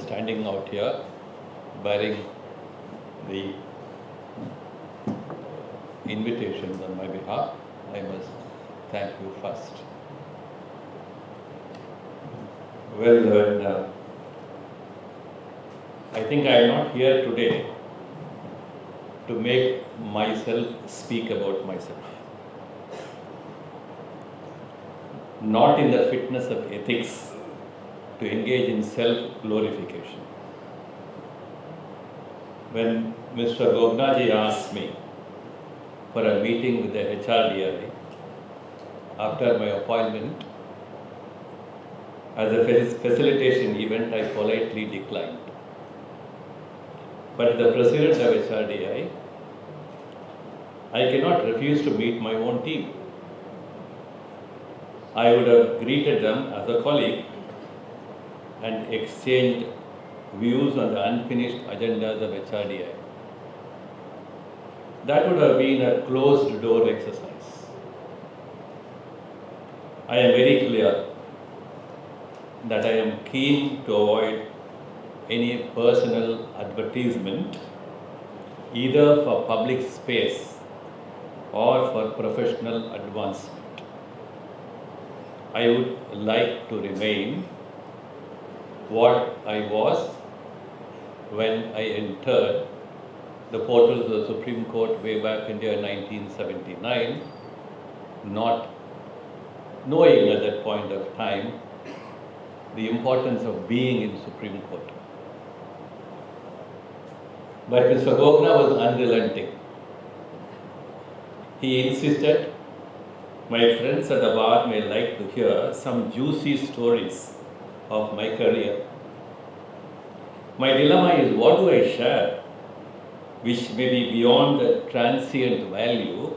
standing out here bearing the invitations on my behalf, I must thank you first. Well, I think I am not here today to make myself speak about myself. Not in the fitness of ethics to engage in self-glorification. When Mr. Gognaji asked me for a meeting with the HRDI after my appointment, as a facilitation event, I politely declined. But the president of HRDI, I cannot refuse to meet my own team. I would have greeted them as a colleague and exchanged views on the unfinished agendas of HRDI. That would have been a closed door exercise. I am very clear that I am keen to avoid any personal advertisement either for public space or for professional advancement. I would like to remain what I was when I entered the portals of the Supreme Court way back in the year 1979, not knowing at that point of time the importance of being in Supreme Court. But Mr. Gogna was unrelenting. He insisted, my friends at the bar may like to hear some juicy stories of my career. My dilemma is, what do I share which may be beyond the transient value,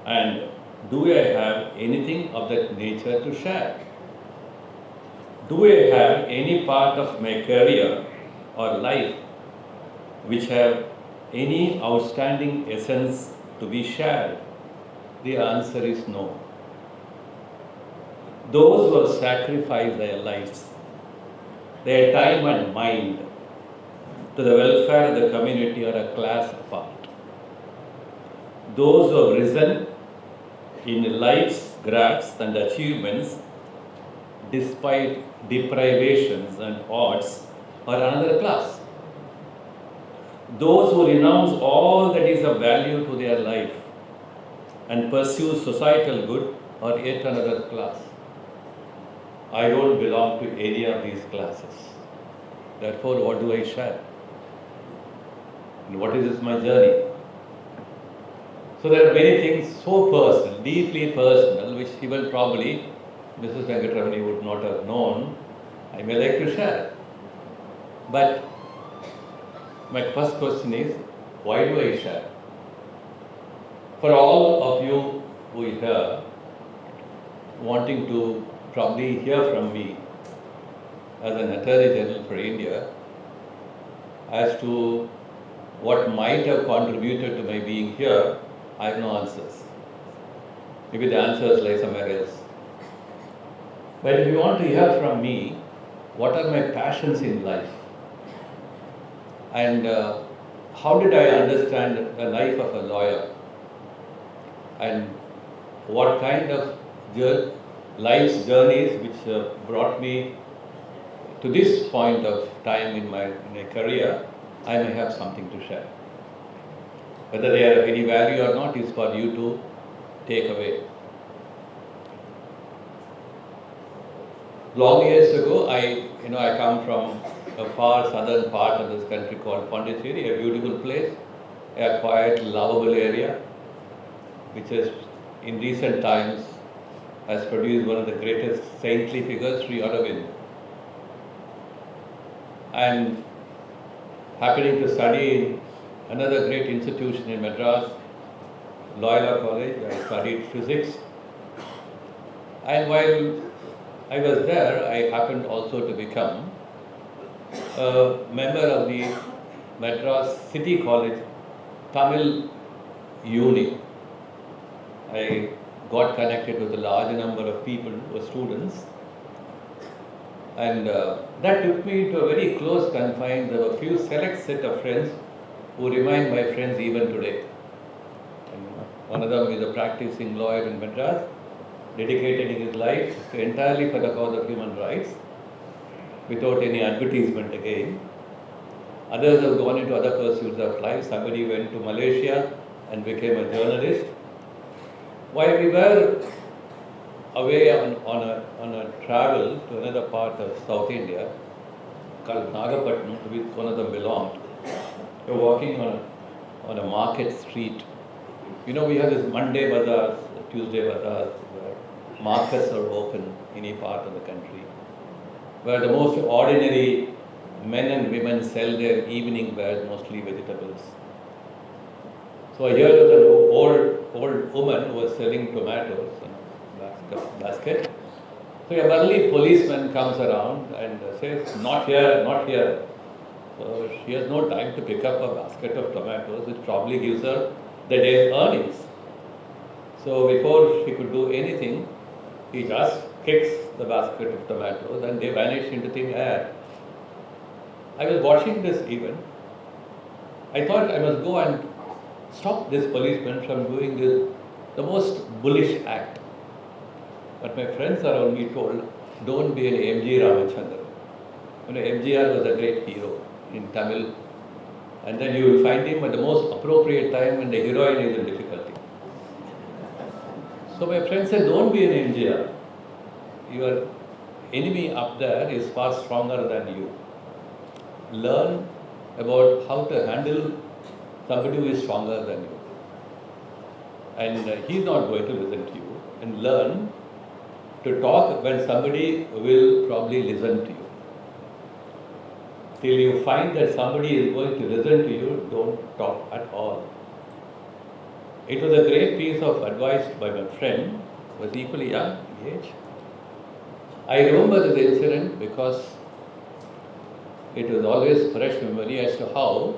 and do I have anything of that nature to share? Do I have any part of my career or life which have any outstanding essence to be shared? The answer is no. Those who have sacrificed their lives, their time and mind to the welfare of the community are a class apart. Those who have risen in life's graphs and achievements despite deprivations and odds are another class. Those who renounce all that is of value to their life and pursue societal good are yet another class. I don't belong to any of these classes. Therefore, what do I share? And what is my journey? So there are many things so personal, deeply personal, which even probably Mrs. Venkatramni would not have known. I may like to share. But my first question is, why do I share? For all of you who are here, wanting to probably hear from me as an Attorney General for India as to what might have contributed to my being here, I have no answers. Maybe the answers lie somewhere else. But if you want to hear from me, what are my passions in life? And how did I understand the life of a lawyer? And what kind of life's journeys which brought me to this point of time in my career, I may have something to share. Whether they are of any value or not is for you to take away. Long years ago, I come from a far southern part of this country called Pondicherry, a beautiful place, a quiet, lovable area, which has in recent times has produced one of the greatest saintly figures, Sr.Adv.R.Venkatramni. And happening to study in another great institution in Madras, Loyola College, I studied physics. And while I was there, I happened also to become a member of the Madras City College Tamil Unit. I got connected with a large number of people, students, And that took me to a very close confines of a few select set of friends who remain my friends even today. And one of them is a practicing lawyer in Madras, dedicating his life entirely for the cause of human rights, without any advertisement again. Others have gone into other pursuits of life. Somebody went to Malaysia and became a journalist. While we were away on a travel to another part of South India called Nagapattinam, to which one of them belonged, we were walking on a market street. You know, we have this Monday bazaars, Tuesday bazaars, where markets are open in any part of the country, where the most ordinary men and women sell their evening wears, mostly vegetables. So here was an old woman who was selling tomatoes in a basket. So a burly policeman comes around and says, "Not here, not here." So she has no time to pick up a basket of tomatoes, which probably gives her the day's earnings. So before she could do anything, he just kicks the basket of tomatoes and they vanish into thin air. I was watching this event. I thought I must go and stop this policeman from doing the most bullish act. But my friends around me told, don't be an M.G. Ramachandran. You know, MGR was a great hero in Tamil. And then you will find him at the most appropriate time when the heroine is in difficulty. So my friend said, don't be an MGR. Your enemy up there is far stronger than you. Learn about how to handle somebody who is stronger than you. And he's not going to listen to you. And learn to talk when somebody will probably listen to you. Till you find that somebody is going to listen to you, don't talk at all. It was a great piece of advice by my friend, who was equally young in age. I remember this incident because it was always fresh memory as to how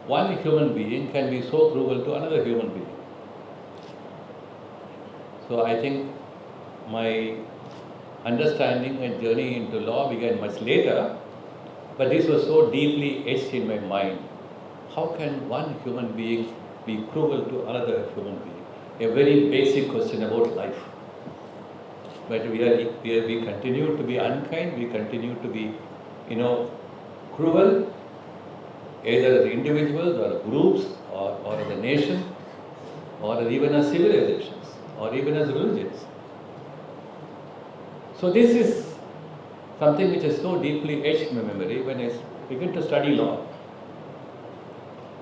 one human being can be so cruel to another human being. So I think my understanding and journey into law began much later, but this was so deeply etched in my mind. How can one human being be cruel to another human being? A very basic question about life. But we continue to be unkind, we continue to be, cruel, either as individuals or groups or as a nation, or even as civilizations, or even as religions. So this is something which is so deeply etched in my memory when I began to study law.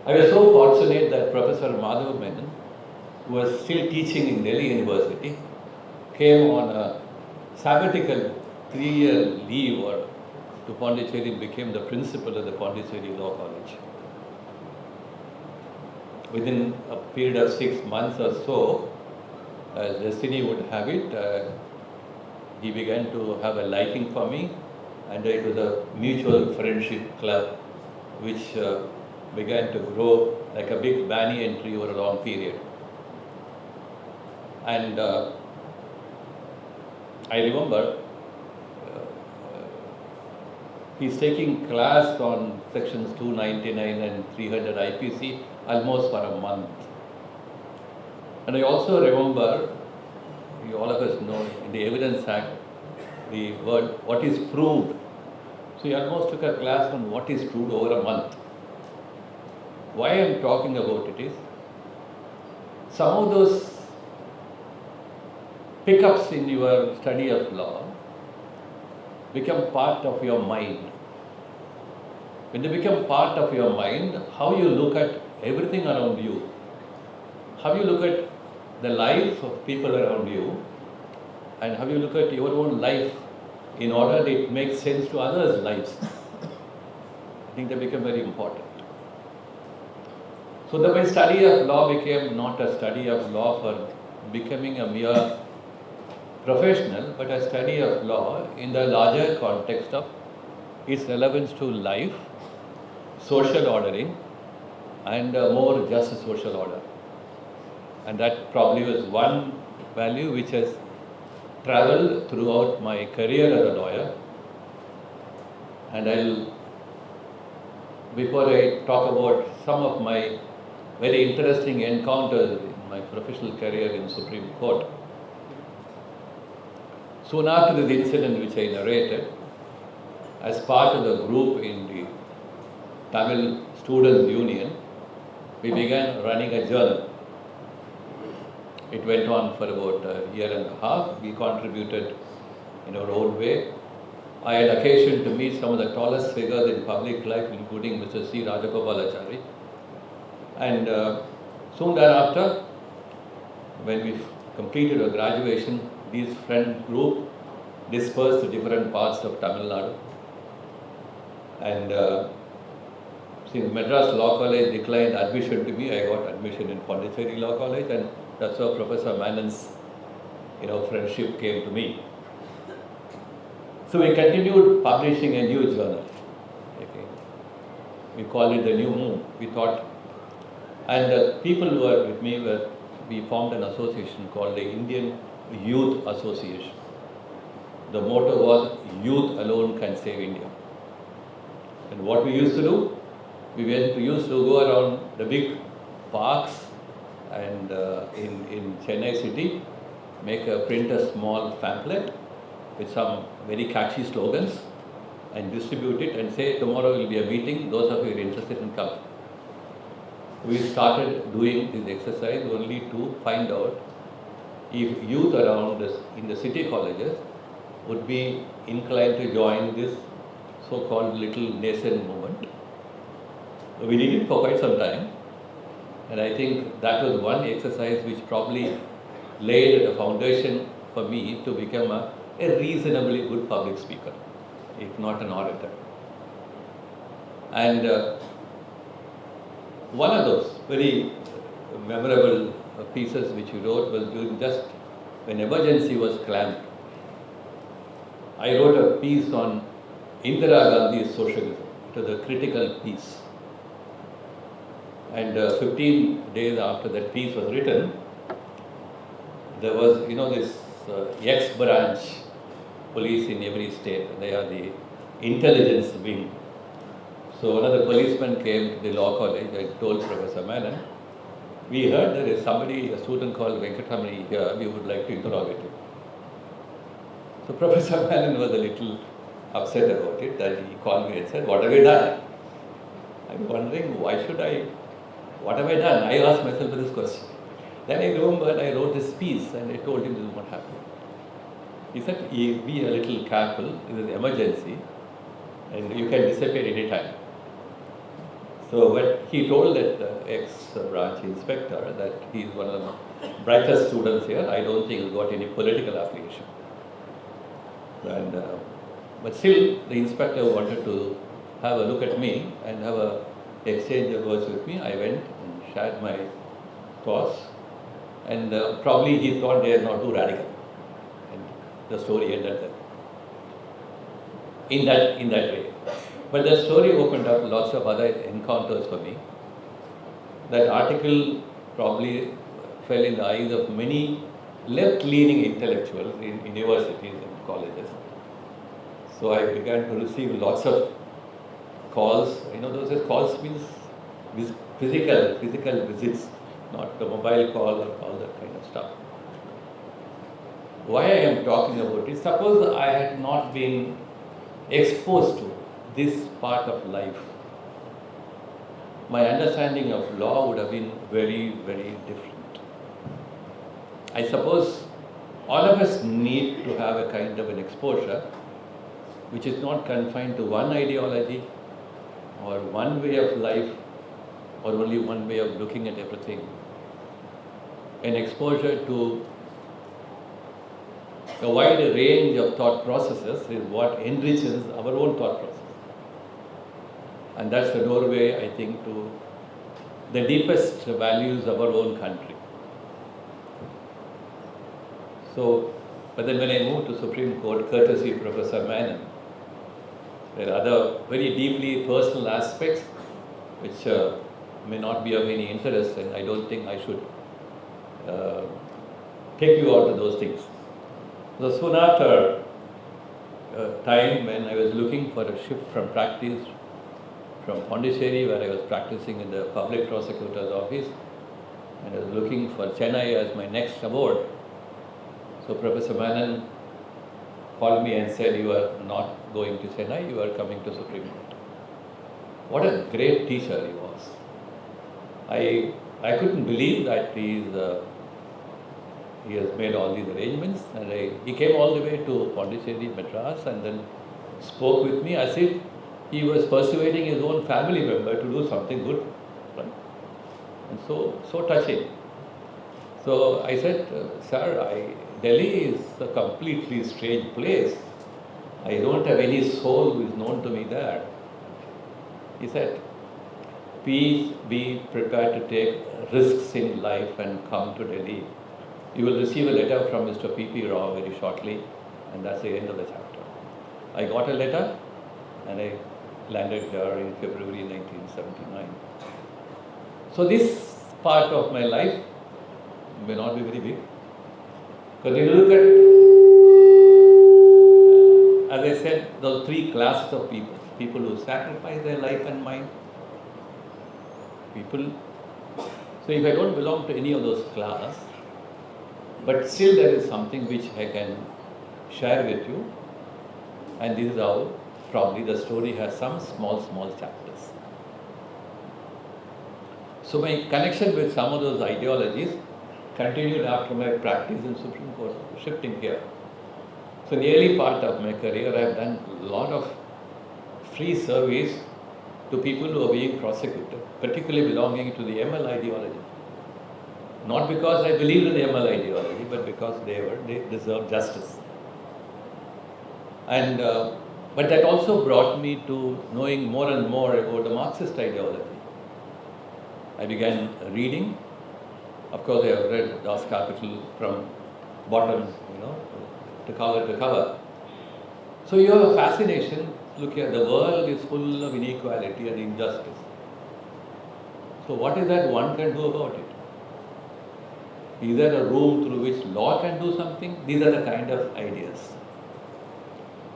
I was so fortunate that Professor Madhav Menon, who was still teaching in Delhi University, came on a sabbatical 3-year leave to Pondicherry, became the principal of the Pondicherry Law College. Within a period of 6 months or so, as destiny would have it, he began to have a liking for me, and it was a mutual friendship club which began to grow like a big banyan tree over a long period. And I remember he's taking class on sections 299 and 300 IPC almost for a month. And I also remember, all of us know, in the Evidence Act, the word what is proved. So he almost took a class on what is proved over a month. Why I am talking about it is, some of those pickups in your study of law become part of your mind. When they become part of your mind, how you look at everything around you, how you look at the life of people around you, and how you look at your own life in order that it makes sense to others' lives. I think they become very important. So that my study of law became not a study of law for becoming a mere professional, but a study of law in the larger context of its relevance to life, social ordering, and a more just social order. And that probably was one value which has traveled throughout my career as a lawyer, And before I talk about some of my very interesting encounters in my professional career in Supreme Court, soon after this incident which I narrated, as part of the group in the Tamil Students Union, we began running a journal. It went on for about a year and a half. We contributed in our own way. I had occasion to meet some of the tallest figures in public life, including Mr. C. Rajagopalachari. And soon thereafter, when we completed our graduation, this friend group dispersed to different parts of Tamil Nadu. And since Madras Law College declined admission to me, I got admission in Pondicherry Law College, and that's how Professor Manon's friendship came to me. So we continued publishing a new journal. Okay. We called it the New Moon. We thought, and the people who were with me we formed an association called the Indian Youth Association. The motto was, "Youth alone can save India." And what we used to do, we used to go around the big parks and in Chennai city, print a small pamphlet with some very catchy slogans and distribute it and say, tomorrow will be a meeting, those of you who are interested in come. We started doing this exercise only to find out if youth around in the city colleges would be inclined to join this so-called little nascent movement. We did it for quite some time, and I think that was one exercise which probably laid a foundation for me to become a reasonably good public speaker, if not an orator. And one of those very memorable pieces which we wrote was during just when emergency was clamped. I wrote a piece on Indira Gandhi's socialism. It was a critical piece. And 15 days after that piece was written, there was, this X-branch police in every state. They are the intelligence wing. So one of the policemen came to the law college and told Professor Manon, we heard there is somebody, a student called Venkatramni here, we would like to interrogate him. So Professor Manon was a little upset about it, that he called me and said, what have you done? I'm wondering, what have I done? I asked myself this question. Then I remembered I wrote this piece and I told him this is what happened. He said, be a little careful, this is an emergency and you can disappear any time. So when he told that ex-branch inspector that he is one of the brightest students here, I don't think he's got any political affiliation. And, but still the inspector wanted to have a look at me and have a exchange of words with me. I went and shared my thoughts, and probably he thought they are not too radical, and the story ended there. In that way. But the story opened up lots of other encounters for me. That article probably fell in the eyes of many left-leaning intellectuals in universities and colleges. So I began to receive lots of calls. Those calls means physical visits, not the mobile call or all that kind of stuff. Why I am talking about it, suppose I had not been exposed to this part of life, my understanding of law would have been very, very different. I suppose all of us need to have a kind of an exposure which is not confined to one ideology or one way of life or only one way of looking at everything. An exposure to a wide range of thought processes is what enriches our own thought process. And that's the doorway, I think, to the deepest values of our own country. So, but then when I moved to Supreme Court, courtesy of Professor Manon, there are other very deeply personal aspects which may not be of any interest, and I don't think I should take you out to those things. So soon after time when I was looking for a shift from practice from Pondicherry, where I was practicing in the public prosecutor's office, and I was looking for Chennai as my next abode. So Professor Menon called me and said, "You are not going to Chennai, you are coming to Supreme Court." What a great teacher he was. I couldn't believe that he has made all these arrangements, and he came all the way to Pondicherry, Madras, and then spoke with me as if he was persuading his own family member to do something good, right? And so touching. So I said, "Sir, Delhi is a completely strange place. I don't have any soul who is known to me there." He said, "Please be prepared to take risks in life and come to Delhi. You will receive a letter from Mr. P.P. Rao very shortly," and that's the end of the chapter. I got a letter and I landed here in February 1979. So this part of my life may not be very big. But when you look at, as I said, those three classes of people: people who sacrifice their life and mind, people. So if I don't belong to any of those classes, but still there is something which I can share with you, and this is how probably the story has some small chapters. So my connection with some of those ideologies continued after my practice in Supreme Court, shifting here. So in the early part of my career, I have done a lot of free service to people who are being prosecuted, particularly belonging to the ML ideology. Not because I believed in the ML ideology, but because they deserve justice. And but that also brought me to knowing more and more about the Marxist ideology. I began reading. Of course, I have read Das Kapital from bottom, to cover. So you have a fascination. Look here, the world is full of inequality and injustice. So what is that one can do about it? Is there a room through which law can do something? These are the kind of ideas.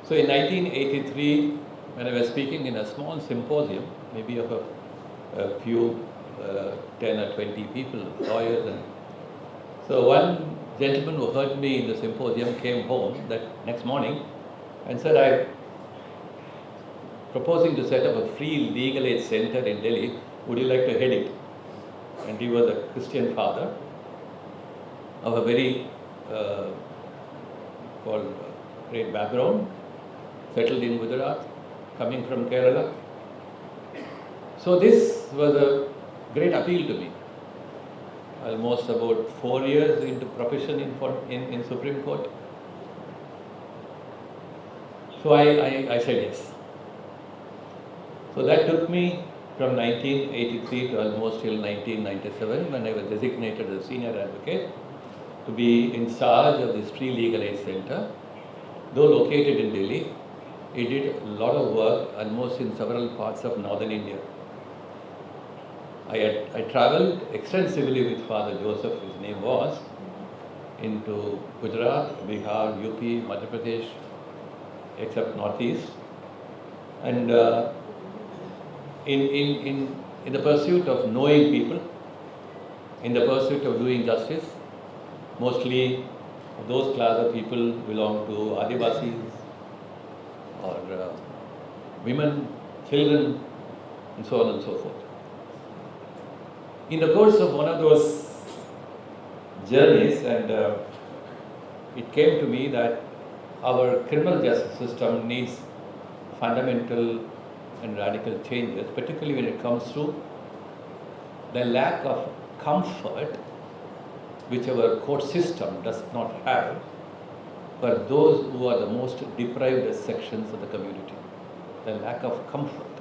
So in 1983, when I was speaking in a small symposium, maybe of a few 10 or 20 people, lawyers, and so one gentleman who heard me in the symposium came home that next morning and said, "I'm proposing to set up a free legal aid center in Delhi. Would you like to head it?" And he was a Christian father of a very great background, settled in Gujarat, coming from Kerala. So this was a great appeal to me. Almost about 4 years into profession in Supreme Court. So I said yes. So that took me from 1983 to almost till 1997, when I was designated as senior advocate to be in charge of this free legal aid center. Though located in Delhi, it did a lot of work almost in several parts of northern India. I travelled extensively with Father Joseph, his name was, into Gujarat, Bihar, UP, Madhya Pradesh, except Northeast. And in the pursuit of knowing people, in the pursuit of doing justice, mostly those class of people belong to Adivasis or women, children, and so on and so forth. In the course of one of those journeys, and it came to me that our criminal justice system needs fundamental and radical changes, particularly when it comes to the lack of comfort which our court system does not have for those who are the most deprived sections of the community. The lack of comfort.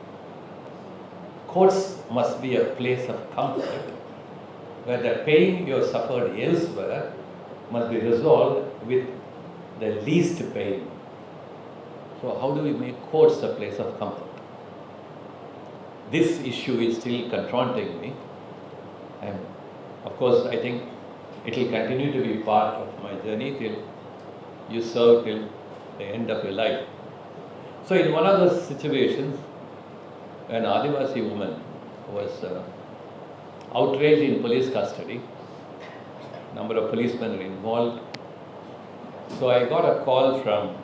Courts must be a place of comfort where the pain you have suffered elsewhere must be resolved with the least pain. So how do we make courts a place of comfort? This issue is still confronting me, and of course I think it will continue to be part of my journey till you serve till the end of your life. So in one of those situations, an Adivasi woman was outraged in police custody. Number of policemen were involved. So I got a call from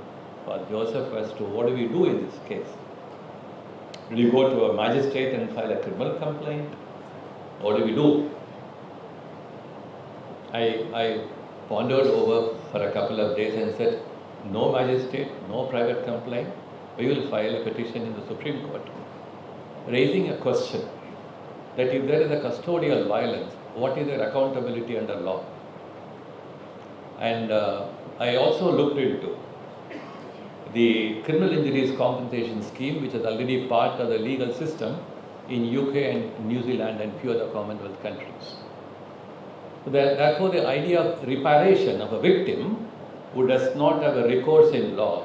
Joseph as to what do we do in this case. Will you go to a magistrate and file a criminal complaint? What do we do? I pondered over for a couple of days and said, no magistrate, no private complaint. We will file a petition in the Supreme Court, raising a question that if there is a custodial violence, what is their accountability under law? And I also looked into the criminal injuries compensation scheme, which is already part of the legal system in UK and New Zealand and few other Commonwealth countries. So therefore, the idea of reparation of a victim who does not have a recourse in law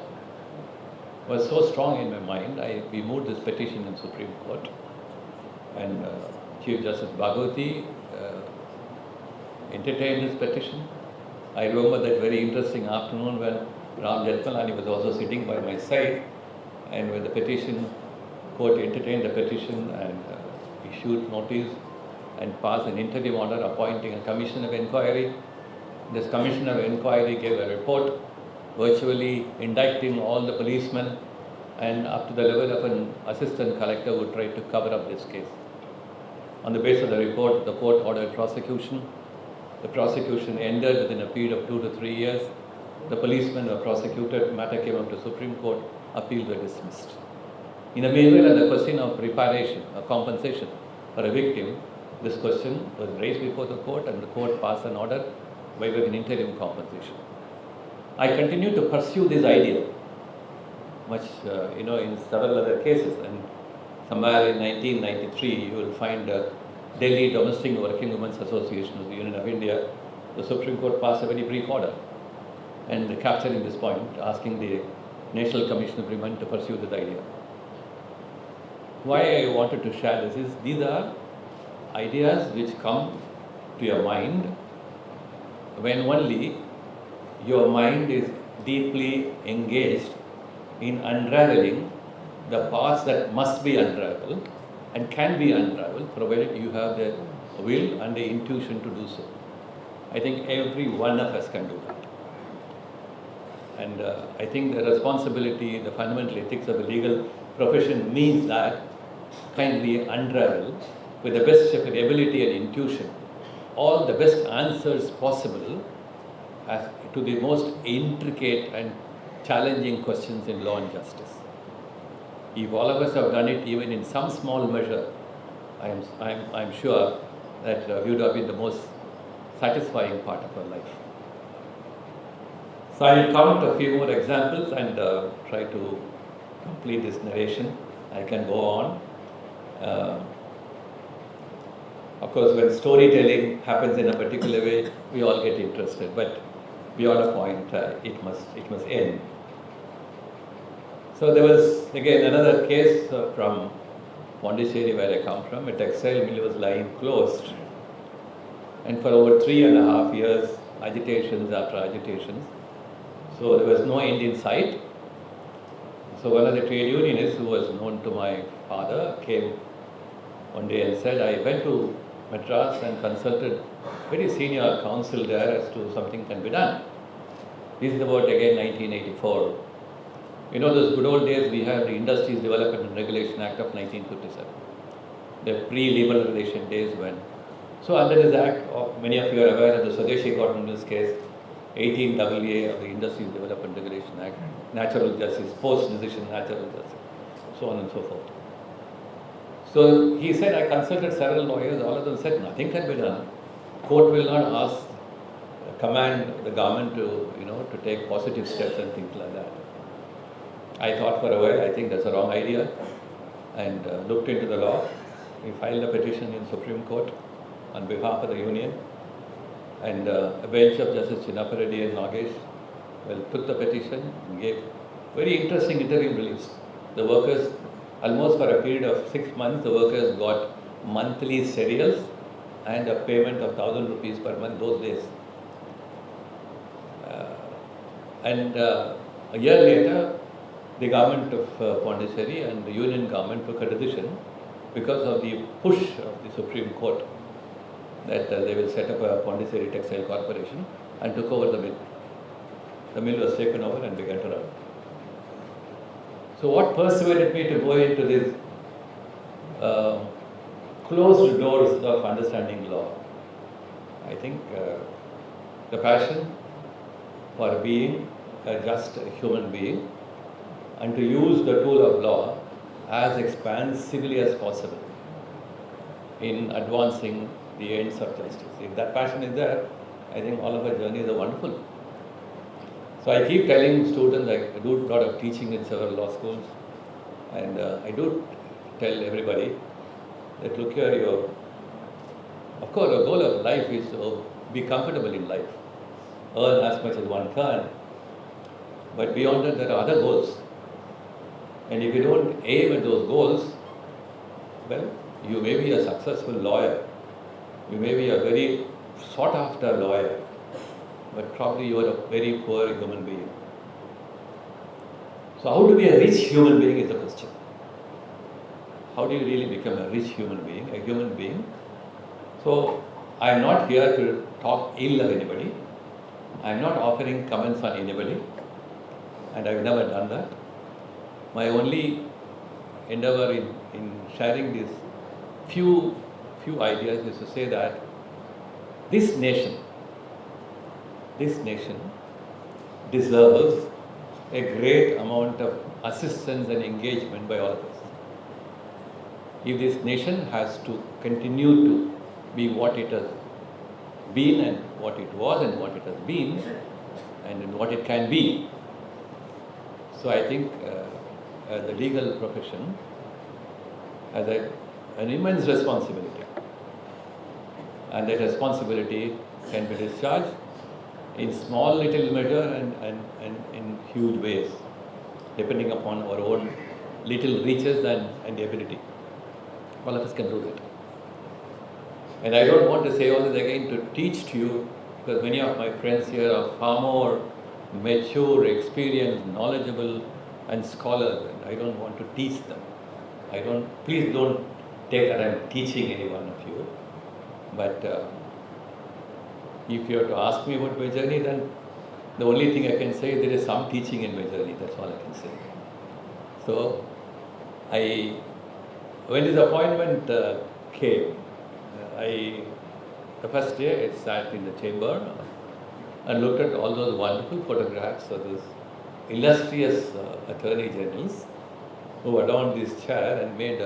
was so strong in my mind. We moved this petition in Supreme Court, and Chief Justice Bhagwati entertained this petition. I remember that very interesting afternoon when Ram Jetmalani was also sitting by my side, and when the petition court entertained the petition and issued notice and passed an interim order appointing a commission of inquiry. This commission of inquiry gave a report virtually indicting all the policemen and up to the level of an assistant collector who tried to cover up this case. On the basis of the report, the court ordered prosecution. The prosecution ended within a period of 2 to 3 years. The policemen were prosecuted, matter came up to Supreme Court, appeals were dismissed. In the meanwhile, the question of reparation or compensation for a victim, this question was raised before the court, and the court passed an order by way of an interim compensation. I continue to pursue this idea, much in several other cases, and somewhere in 1993 you will find Delhi Domestic Working Women's Association of the Union of India. The Supreme Court passed a very brief order and capturing this point, asking the National Commission of Women to pursue this idea. Why I wanted to share this is these are ideas which come to your mind when only your mind is deeply engaged in unraveling the parts that must be unraveled and can be unraveled provided you have the will and the intuition to do so. I think every one of us can do that. And I think the responsibility, the fundamental ethics of the legal profession means that kindly unravel with the best of your ability and intuition all the best answers possible as to the most intricate and challenging questions in law and justice. If all of us have done it even in some small measure, I'm sure that we would have been the most satisfying part of our life. So I will count a few more examples and try to complete this narration. I can go on. Of course, when storytelling happens in a particular way, we all get interested, but beyond a point, it must end. So there was again another case from Pondicherry, where I come from. A textile mill was lying closed, and for over 3.5 years, agitations after agitations. So there was no end in sight. So one of the trade unionists, who was known to my father, came one day and said, I went to Madras and consulted very senior counsel there as to something can be done. This is about again 1984. You know, those good old days, we have the Industries Development and Regulation Act of 1957. The pre-liberalization days when. So under this act, many of you are aware of the Swadeshi Cotton Mills case, 18AA of the Industries Development and Regulation Act, natural justice, post-decision natural justice, so on and so forth. So he said, I consulted several lawyers, all of them said nothing can be done. Court will not command the government to take positive steps and things like that. I thought for a while, I think that's a wrong idea, and looked into the law. We filed a petition in Supreme Court on behalf of the union, and a bench of Justice Chinnappa Reddy and Nagesh took the petition and gave very interesting interim reliefs. The workers, almost for a period of 6 months, the workers got monthly cereals and a payment of 1,000 rupees per month those days. A year later, the government of Pondicherry and the union government took a decision because of the push of the Supreme Court that they will set up a Pondicherry Textile Corporation and took over the mill. The mill was taken over and began to run. So what persuaded me to go into these closed doors of understanding law? I think the passion for being a just human being and to use the tool of law as expansively as possible in advancing the ends of justice. If that passion is there, I think all of our journeys are wonderful. So I keep telling students, I do a lot of teaching in several law schools, and I do tell everybody that look here, of course, the goal of life is to be comfortable in life, earn as much as one can, but beyond that there are other goals. And if you don't aim at those goals, well, you may be a successful lawyer, you may be a very sought after lawyer, but probably you are a very poor human being. So how to be a rich human being is the question. How do you really become a rich human being, a human being? So I am not here to talk ill of anybody. I am not offering comments on anybody, and I have never done that. My only endeavor in sharing these few ideas is to say that this nation deserves a great amount of assistance and engagement by all of us. If this nation has to continue to be what it has been and what it was and what it has been and what it can be. So I think the legal profession has an immense responsibility, and that responsibility can be discharged in small little measure and in huge ways, depending upon our own little reaches and ability. All of us can do that. And I don't want to say all this again to teach to you, because many of my friends here are far more mature, experienced, knowledgeable and scholars, and I don't want to teach them. Please don't take that I'm teaching any one of you. But if you have to ask me about my journey, then the only thing I can say is there is some teaching in my journey. That's all I can say. So when this appointment came, the first day I sat in the chamber and looked at all those wonderful photographs of those illustrious attorney generals who adorned this chair and made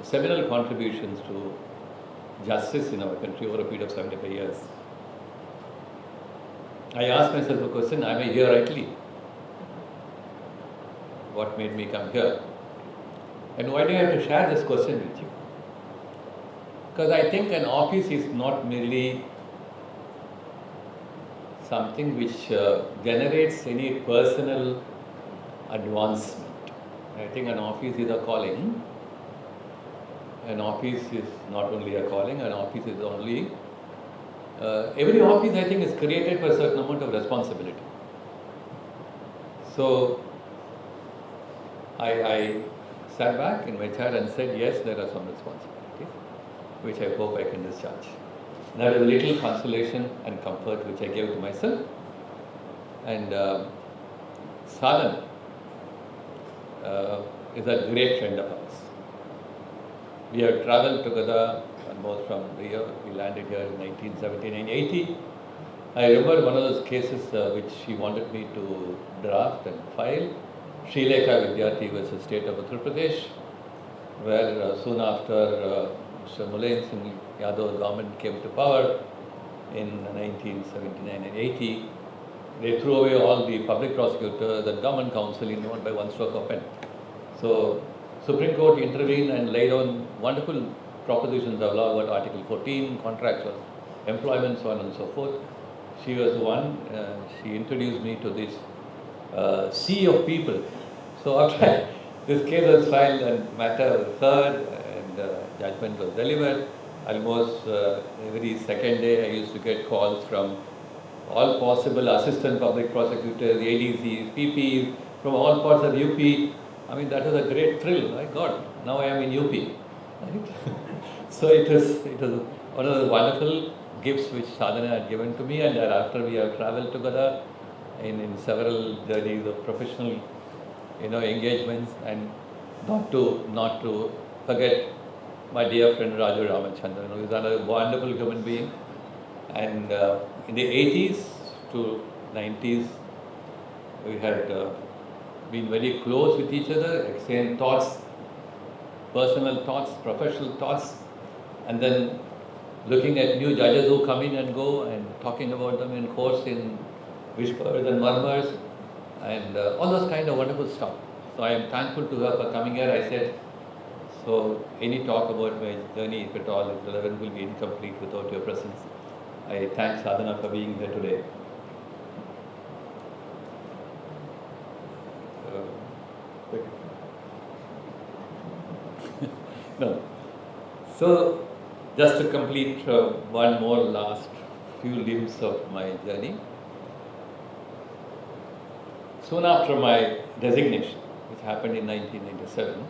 seminal contributions to justice in our country over a period of 75 years. I asked myself a question, am I here rightly? What made me come here? And why do I have to share this question with you? Because I think an office is not merely something which generates any personal advancement. I think an office is a calling. An office is not only a calling, an office is only... every office, I think, is created for a certain amount of responsibility. So, I sat back in my chair and said, yes, there are some responsibilities, which I hope I can discharge. That is a little consolation and comfort which I gave to myself. And Salan is a great friend of ours. We have travelled together almost from the year we landed here in 1979-80. I remember one of those cases which he wanted me to draft and file, Sri-Lanka versus State of Uttar Pradesh, where soon after Mr. Mulayam Singh Yadav's government came to power in 1979 and 80, they threw away all the public prosecutors and government counsel in by one stroke of pen. So Supreme Court intervened and laid on wonderful propositions of law about Article 14, contractual employment, so on and so forth. She was the one, she introduced me to this sea of people. So after this case was filed and matter was heard and judgment was delivered, almost every second day I used to get calls from all possible assistant public prosecutors, ADCs, PPs, from all parts of UP. I mean, that was a great thrill. My God, now I am in UP. Right? So it was one of the wonderful gifts which Sadhana had given to me, and thereafter we have traveled together in several journeys of professional, engagements, and not to forget my dear friend Raju Ramachandran, who is another wonderful human being. And in the 80s to 90s, we had been very close with each other, exchanged thoughts, personal thoughts, professional thoughts, and then looking at new judges who come in and go and talking about them in course in whispers and murmurs and all those kind of wonderful stuff. So I am thankful to her for coming here. I said, so any talk about my journey, if at all is relevant, will be incomplete without your presence. I thank Sadhana for being here today. No. So, just to complete one more last few limbs of my journey. Soon after my designation, which happened in 1997,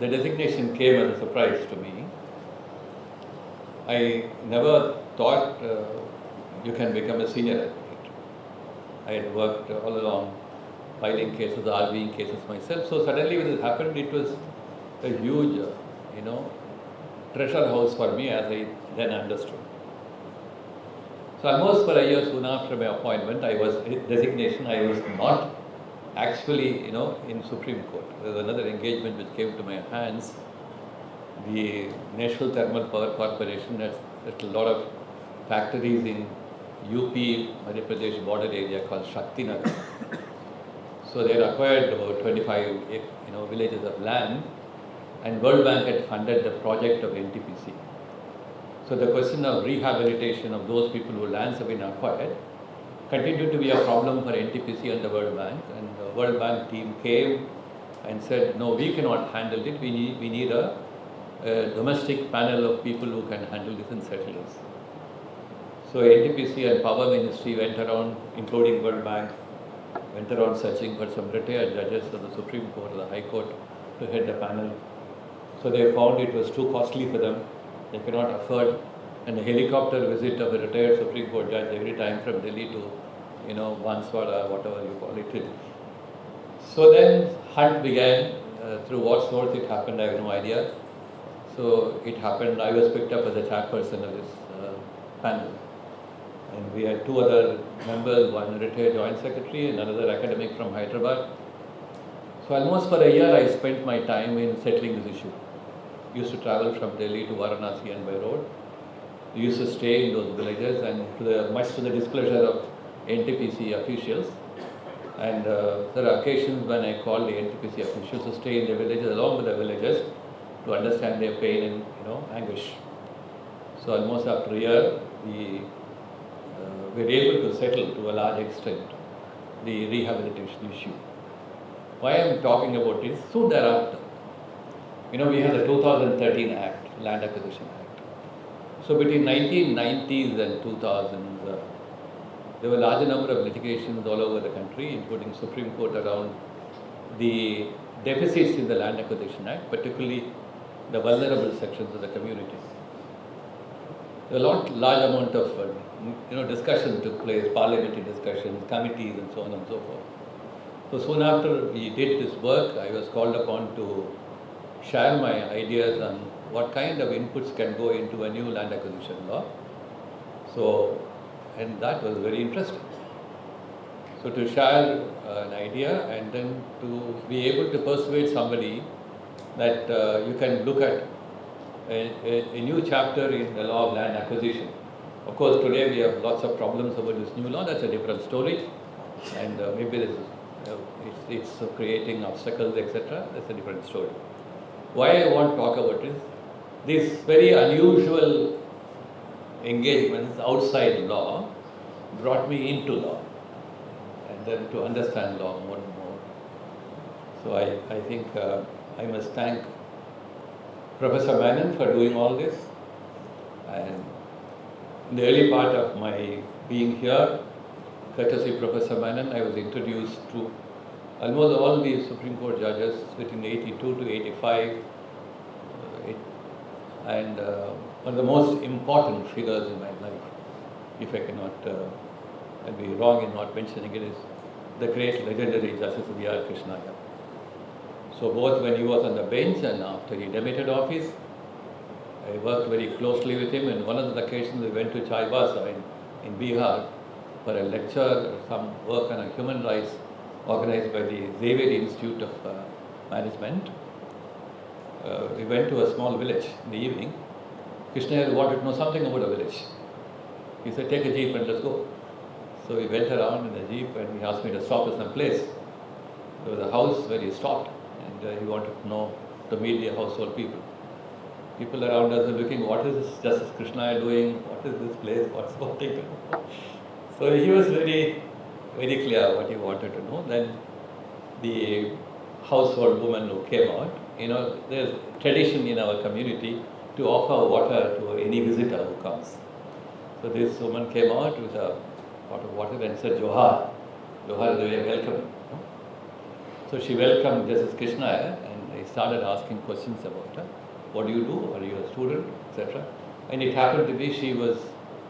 the designation came as a surprise to me. I never thought you can become a senior advocate. I had worked all along filing cases, arguing cases myself. So suddenly when it happened, it was a huge, treasure house for me, as I then understood. So almost for a year soon after my appointment, I was not actually, in Supreme Court. There was another engagement which came to my hands. The National Thermal Power Corporation has a lot of factories in UP, Madhya Pradesh border area called Shakti Nagar. So they had acquired about 25, villages of land, and World Bank had funded the project of NTPC. So the question of rehabilitation of those people whose lands have been acquired continued to be a problem for NTPC and the World Bank. And the World Bank team came and said, no, we cannot handle it. We need a domestic panel of people who can handle this and settle this. So NTPC and Power Ministry went around, including World Bank, went around searching for some retired judges of the Supreme Court or the High Court to head the panel. So they found it was too costly for them. They cannot afford a helicopter visit of a retired Supreme Court judge every time from Delhi to, Banswara, whatever you call it. So then hunt began. Through what source it happened, I have no idea. So it happened, I was picked up as the chairperson of this panel. And we had two other members, one retired joint secretary and another academic from Hyderabad. So almost for a year I spent my time in settling this issue. Used to travel from Delhi to Varanasi and by road. We used to stay in those villages, and much to the displeasure of NTPC officials. And there are occasions when I called the NTPC officials to stay in the villages along with the villagers to understand their pain and anguish. So almost after a year, we were able to settle to a large extent the rehabilitation issue. Why I am talking about this? Soon thereafter, we had the 2013 Act, Land Acquisition Act. So between 1990s and 2000s, there were a large number of litigations all over the country, including Supreme Court, around the deficits in the Land Acquisition Act, particularly the vulnerable sections of the community. A large amount of discussion took place, parliamentary discussions, committees, and so on and so forth. So soon after we did this work, I was called upon to share my ideas on what kind of inputs can go into a new land acquisition law. And that was very interesting. So to share an idea and then to be able to persuade somebody that you can look at a new chapter in the law of land acquisition. Of course, today we have lots of problems about this new law. That's a different story, and maybe it's creating obstacles, etc. That's a different story. Why I want to talk about is these very unusual engagements outside law brought me into law, and then to understand law more and more. So I think I must thank Professor Menon for doing all this. And in the early part of my being here, courtesy Professor Menon, I was introduced to almost all the Supreme Court judges between 82 to 85, and one of the most important figures in my life, if I cannot, I'll be wrong in not mentioning it, is the great legendary Justice V.R. Krishnaya. So both when he was on the bench and after he demitted office, I worked very closely with him, and one of the occasions we went to Chaibasa in Bihar for a lecture, some work on human rights organized by the Xavier Institute of Management. We went to a small village in the evening. Krishna wanted to know something about the village. He said, take a jeep and let's go. So we went around in the jeep and he asked me to stop at some place. There was a house where he stopped, and he wanted to know, to meet the household people. People around us were looking, what is this Justice Krishna doing? What is this place? What's going on? So he was very, very clear what he wanted to know. Then the household woman who came out, there's tradition in our community to offer water to any visitor who comes. So this woman came out with a pot of water and said, Johar. Johar is very welcoming. So she welcomed Justice Krishna and he started asking questions about her. What do you do? Are you a student? Etc. And it happened to be she was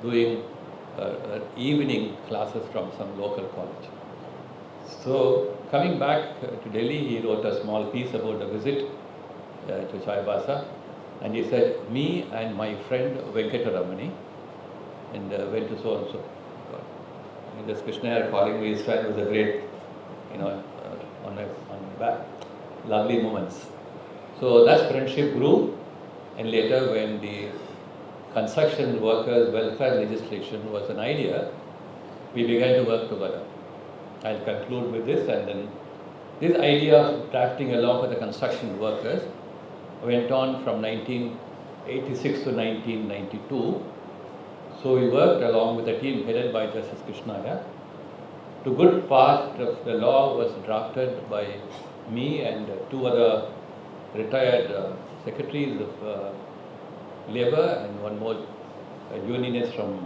doing evening classes from some local college. So coming back to Delhi, he wrote a small piece about a visit to Chaibasa, and he said, me and my friend Venkatramni, and went to so and so. And this Krishna calling me his friend was a great, on my back, lovely moments. So that friendship grew, and later when the construction workers welfare legislation was an idea, we began to work together. I'll conclude with this, and then this idea of drafting a law for the construction workers went on from 1986 to 1992. So we worked along with a team headed by Justice Krishnaya. The good part of the law was drafted by me and two other retired secretaries of Labour and one more unionist from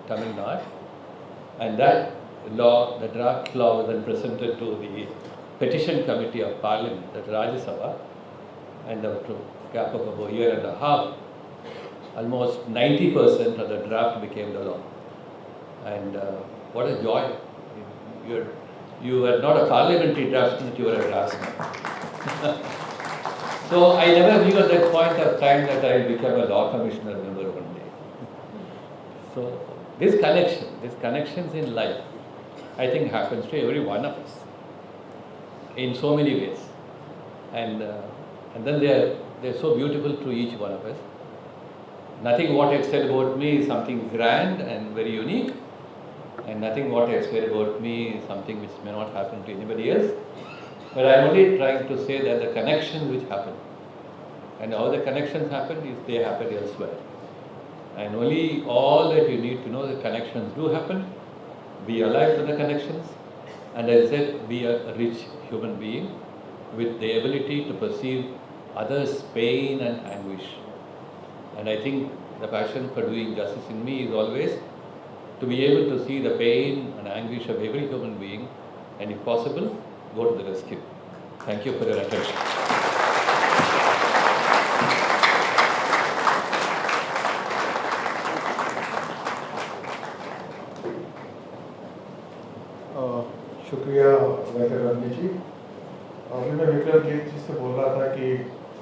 Tamil Nadu. And that law, the draft law, was then presented to the Petition Committee of Parliament, at Rajya Sabha, and after a gap of about a year and a half, almost 90% of the draft became the law. And what a joy. You were not a parliamentary draftsman, you were a draftsman. So I never knew at that point of time that I would become a law commissioner member one day. So these connections in life, I think happens to every one of us in so many ways. And then they're so beautiful to each one of us. Nothing what I've said about me is something grand and very unique, and nothing what I've said about me is something which may not happen to anybody else. But I'm only trying to say that the connections which happen, and how the connections happen is they happen elsewhere. And only all that you need to know, the connections do happen. Be alive to the connections, and as I said, be a rich human being with the ability to perceive others' pain and anguish. And I think the passion for doing justice in me is always to be able to see the pain and anguish of every human being, and if possible, go to the rescue. Thank you for your attention. शुक्रिया वेंकटरमनी जी। अभी मैं विक्रम जी से बोल रहा था कि